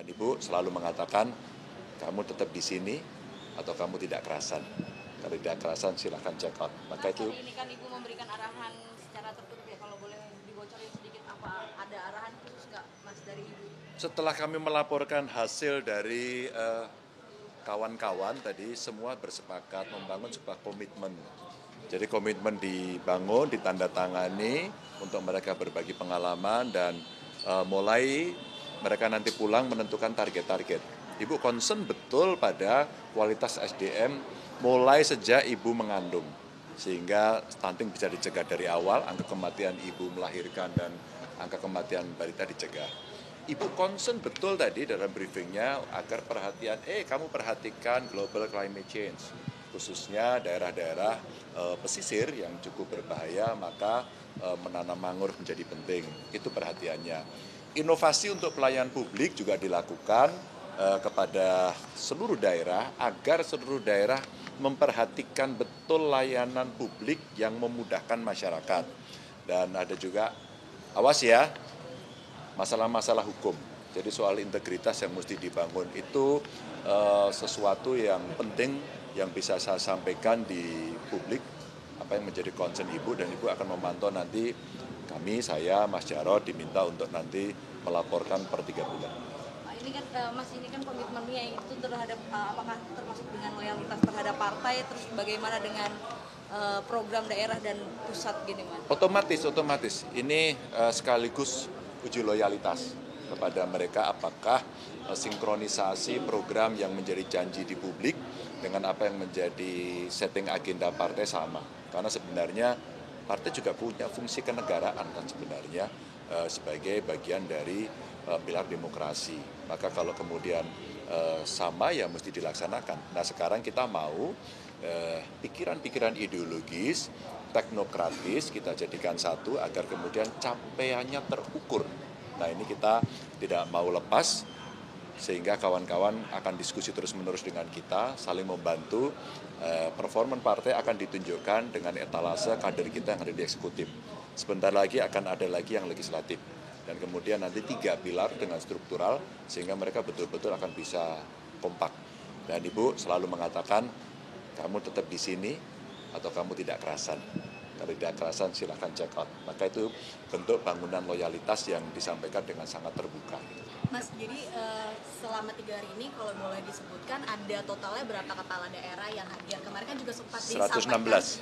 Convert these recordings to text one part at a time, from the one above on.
Dan Ibu selalu mengatakan, kamu tetap di sini atau kamu tidak kerasan. Kalau tidak kerasan silahkan check out. Maka itu. Hari ini kan Ibu memberikan arahan secara tertutup ya, kalau boleh dibocorin sedikit apa ada arahan khusus nggak Mas dari Ibu? Setelah kami melaporkan hasil dari kawan-kawan tadi, semua bersepakat membangun sebuah komitmen. Jadi komitmen dibangun, ditandatangani untuk mereka berbagi pengalaman dan mulai mereka nanti pulang menentukan target-target. Ibu concern betul pada kualitas SDM mulai sejak ibu mengandung. Sehingga stunting bisa dicegah dari awal, angka kematian ibu melahirkan dan angka kematian balita dicegah. Ibu concern betul tadi dalam briefingnya agar kamu perhatikan global climate change, khususnya daerah-daerah pesisir yang cukup berbahaya, maka menanam mangrove menjadi penting. Itu perhatiannya. Inovasi untuk pelayanan publik juga dilakukan kepada seluruh daerah agar seluruh daerah memperhatikan betul layanan publik yang memudahkan masyarakat. Dan ada juga, awas ya, masalah-masalah hukum. Jadi soal integritas yang mesti dibangun itu sesuatu yang penting yang bisa saya sampaikan di publik, apa yang menjadi concern Ibu, dan Ibu akan memantau nanti saya, Mas Jarod diminta untuk nanti melaporkan per 3 bulan. Ini kan Mas, ini kan komitmennya itu terhadap apakah termasuk dengan loyalitas terhadap partai, terus bagaimana dengan program daerah dan pusat gini Mas? Otomatis. Ini sekaligus uji loyalitas kepada mereka apakah sinkronisasi program yang menjadi janji di publik dengan apa yang menjadi setting agenda partai sama. Karena sebenarnya partai juga punya fungsi kenegaraan kan sebenarnya sebagai bagian dari pilar demokrasi. Maka kalau kemudian sama ya mesti dilaksanakan. Nah sekarang kita mau pikiran-pikiran ideologis, teknokratis kita jadikan satu agar kemudian capaiannya terukur. Nah ini kita tidak mau lepas sehingga kawan-kawan akan diskusi terus-menerus dengan kita, saling membantu. Performa partai akan ditunjukkan dengan etalase kader kita yang ada di eksekutif. Sebentar lagi akan ada lagi yang legislatif. Dan kemudian nanti 3 pilar dengan struktural sehingga mereka betul-betul akan bisa kompak. Dan Ibu selalu mengatakan, kamu tetap di sini atau kamu tidak kerasan. Kalau tidak kerasan silahkan check out. Maka itu bentuk bangunan loyalitas yang disampaikan dengan sangat terbuka. Mas, jadi selama 3 hari ini kalau boleh disebutkan ada totalnya berapa kepala daerah yang hadir? Kemarin kan juga sempat disampaikan 116.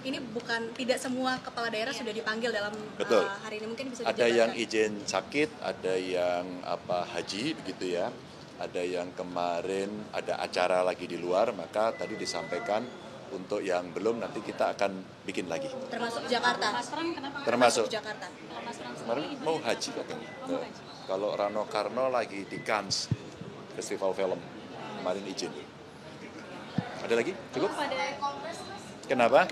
Ini bukan tidak semua kepala daerah sudah dipanggil dalam hari ini, mungkin bisa dijabarkan. Ada yang izin sakit, ada yang haji begitu ya. Ada yang kemarin ada acara lagi di luar, maka tadi disampaikan untuk yang belum nanti kita akan bikin lagi. Termasuk Jakarta. Mas Pram kenapa? Termasuk Jakarta. kemarin mau haji katanya. Kalau Rano Karno lagi di Cannes Festival Film, kemarin izin. Ada lagi? Cukup? Kenapa?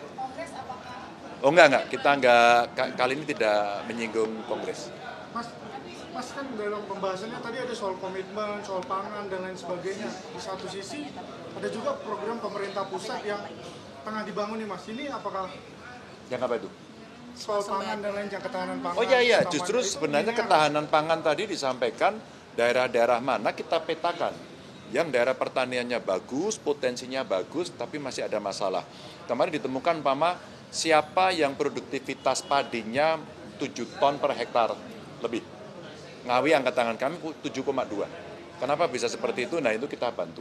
Oh enggak. Kita kali ini tidak menyinggung kongres. Mas kan dalam pembahasannya tadi ada soal komitmen, soal pangan dan lain sebagainya. Di satu sisi ada juga program pemerintah pusat yang tengah dibangun nih Mas. Ini apakah Yang apa itu? soal pangan dan lain yang ketahanan pangan? Oh iya, justru sebenarnya ketahanan pangan tadi disampaikan daerah-daerah mana kita petakan. Yang daerah pertaniannya bagus, potensinya bagus, tapi masih ada masalah. Kemarin ditemukan siapa yang produktivitas padinya 7 ton per hektar lebih. Ngawi angkat tangan kami 7,2. Kenapa bisa seperti itu? Nah itu kita bantu.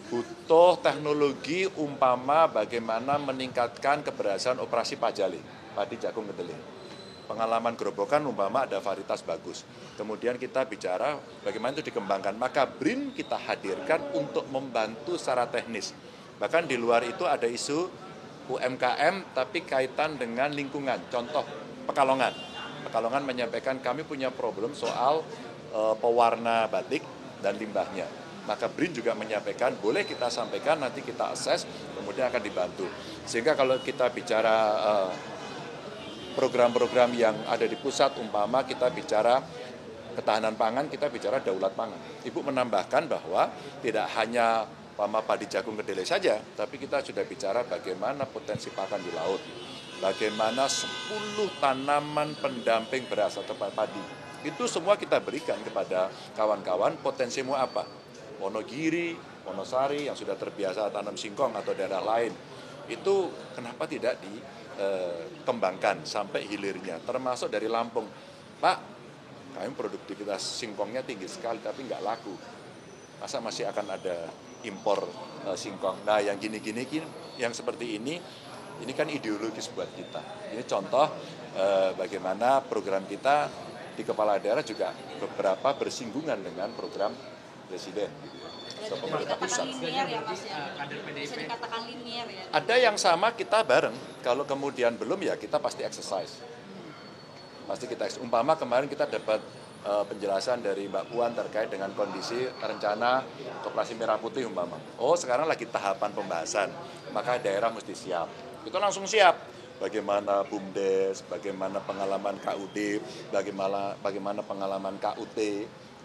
Butuh teknologi bagaimana meningkatkan keberhasilan operasi pajali, padi jagung kedelai. Pengalaman gerobokan ada varietas bagus. Kemudian kita bicara bagaimana itu dikembangkan. Maka BRIN kita hadirkan untuk membantu secara teknis. Bahkan di luar itu ada isu UMKM tapi kaitan dengan lingkungan. Contoh Pekalongan. Pekalongan menyampaikan kami punya problem soal pewarna batik dan limbahnya. Maka BRIN juga menyampaikan boleh kita sampaikan, nanti kita assess, kemudian akan dibantu. Sehingga kalau kita bicara program-program yang ada di pusat, kita bicara ketahanan pangan, kita bicara daulat pangan. Ibu menambahkan bahwa tidak hanya padi jagung kedelai saja, tapi kita sudah bicara bagaimana potensi pakan di laut. Bagaimana 10 tanaman pendamping beras atau padi Itu semua kita berikan kepada kawan-kawan, potensimu apa? Wonogiri, Wonosari yang sudah terbiasa tanam singkong atau daerah lain, itu kenapa tidak dikembangkan sampai hilirnya, termasuk dari Lampung. Pak, kami produktivitas singkongnya tinggi sekali tapi nggak laku. Masa masih akan ada impor singkong? Nah, yang gini-gini, yang seperti ini kan ideologis buat kita. Ini contoh bagaimana program kita di kepala daerah juga beberapa bersinggungan dengan program Presiden. Bisa dikatakan linier ya Mas ya? Bisa dikatakan linier ya? Ada yang sama kita bareng, kalau kemudian belum ya kita pasti exercise. Pasti kita, umpama kemarin kita dapat penjelasan dari Mbak Puan terkait dengan kondisi rencana Koperasi Merah Putih umpama. Oh, sekarang lagi tahapan pembahasan, maka daerah mesti siap. Itu langsung siap. Bagaimana BUMDes, bagaimana pengalaman KUD, bagaimana pengalaman KUT,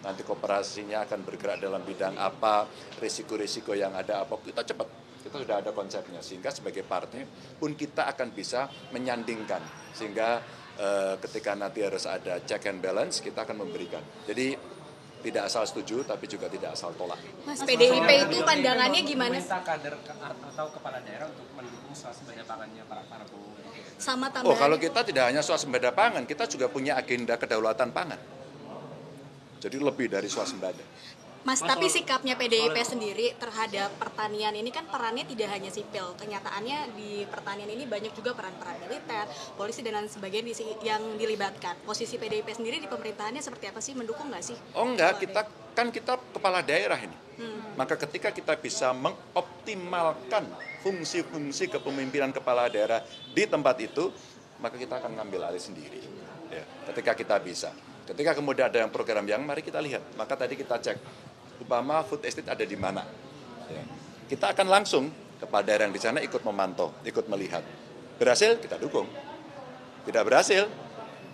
nanti koperasinya akan bergerak dalam bidang apa, risiko-risiko yang ada apa, kita cepat. Kita sudah ada konsepnya, sehingga sebagai partai pun kita akan bisa menyandingkan, sehingga ketika nanti harus ada check and balance, kita akan memberikan. Jadi tidak asal setuju, tapi juga tidak asal tolak. Mas, PDIP itu pandangannya gimana? Meminta kader atau kepala daerah untuk mendukung swasembada pangannya para Prabowo. Sama Oh, kalau tambahan. kita tidak hanya swasembada pangan, kita juga punya agenda kedaulatan pangan. Jadi lebih dari swasembada. Mas, tapi sikapnya PDIP sendiri terhadap pertanian ini kan perannya tidak hanya sipil. Kenyataannya di pertanian ini banyak juga peran-peran militer, polisi dan lain sebagainya yang dilibatkan. Posisi PDIP sendiri di pemerintahannya seperti apa sih? Mendukung nggak sih? Oh enggak, kita kepala daerah ini. Maka ketika kita bisa mengoptimalkan fungsi-fungsi kepemimpinan kepala daerah di tempat itu, maka kita akan ngambil alih sendiri. Ya, ketika kita bisa. Ketika kemudian ada yang program yang, mari kita lihat. Maka tadi kita cek, umpama food estate ada di mana. Ya. Kita akan langsung kepada daerah yang di sana ikut memantau, ikut melihat. Berhasil, kita dukung. Tidak berhasil,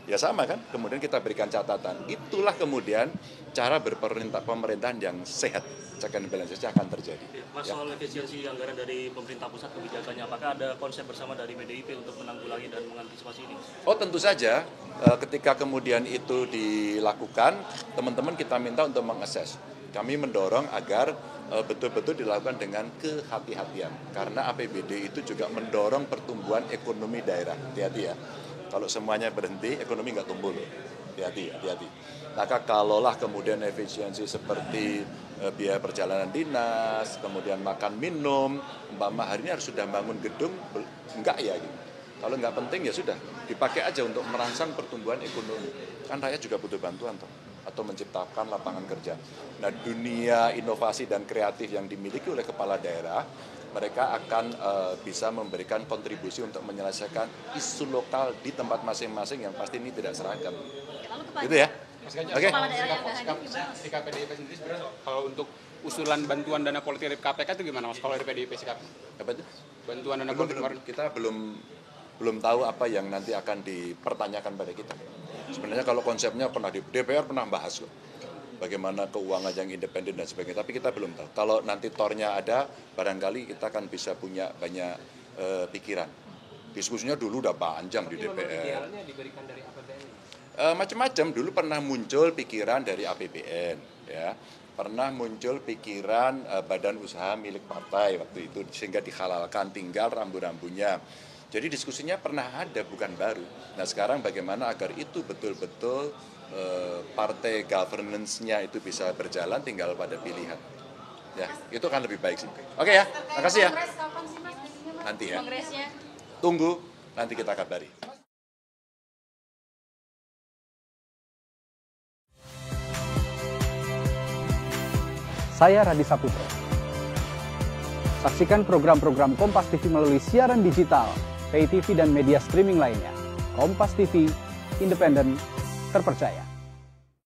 ya sama kan. Kemudian kita berikan catatan. Itulah kemudian cara pemerintahan yang sehat. Check and balance akan terjadi. Mas, soal efisiensi anggaran dari pemerintah pusat kebijakannya, apakah ada konsep bersama dari PDIP untuk menanggulangi dan mengantisipasi ini? Oh, tentu saja. Ketika kemudian itu dilakukan, teman-teman kita minta untuk mengakses. Kami mendorong agar betul-betul dilakukan dengan kehati-hatian. Karena APBD itu juga mendorong pertumbuhan ekonomi daerah. Hati-hati ya. Kalau semuanya berhenti, ekonomi nggak tumbuh. Hati-hati. Maka kalaulah kemudian efisiensi seperti biaya perjalanan dinas, kemudian makan minum, umpama hari ini harus sudah bangun gedung, enggak ya gitu. Kalau nggak penting ya sudah, dipakai aja untuk merangsang pertumbuhan ekonomi. Kan rakyat juga butuh bantuan toh, atau menciptakan lapangan kerja. Nah, dunia inovasi dan kreatif yang dimiliki oleh kepala daerah, mereka akan bisa memberikan kontribusi untuk menyelesaikan isu lokal di tempat masing-masing yang pasti ini tidak seragam. Gitu ya? Oke. Sikap PDIP sendiri sebenarnya kalau untuk usulan bantuan dana politik dari KPK itu gimana Mas? Kalau dari PDIP sikapnya? Apa itu? Bantuan dana politik kemarin. Kita belum tahu apa yang nanti akan dipertanyakan pada kita. Sebenarnya kalau konsepnya pernah di DPR pernah bahas loh. Bagaimana keuangan yang independen dan sebagainya. Tapi kita belum tahu. Kalau nanti tornya ada, barangkali kita akan bisa punya banyak pikiran. Diskusinya dulu udah panjang di DPR. Diberikan dari APBN. Macam-macam. Dulu pernah muncul pikiran dari APBN, ya. Pernah muncul pikiran badan usaha milik partai waktu itu sehingga dihalalkan, tinggal rambu-rambunya. Jadi diskusinya pernah ada, bukan baru. Nah, sekarang bagaimana agar itu betul-betul partai governance-nya itu bisa berjalan, tinggal pada pilihan. Ya, itu kan lebih baik sih. Oke ya, makasih ya. Nanti ya. Tunggu, nanti kita kabari. Saya Radi Saputro. Saksikan program-program Kompas TV melalui siaran digital, pay TV dan media streaming lainnya. Kompas TV, independen, terpercaya.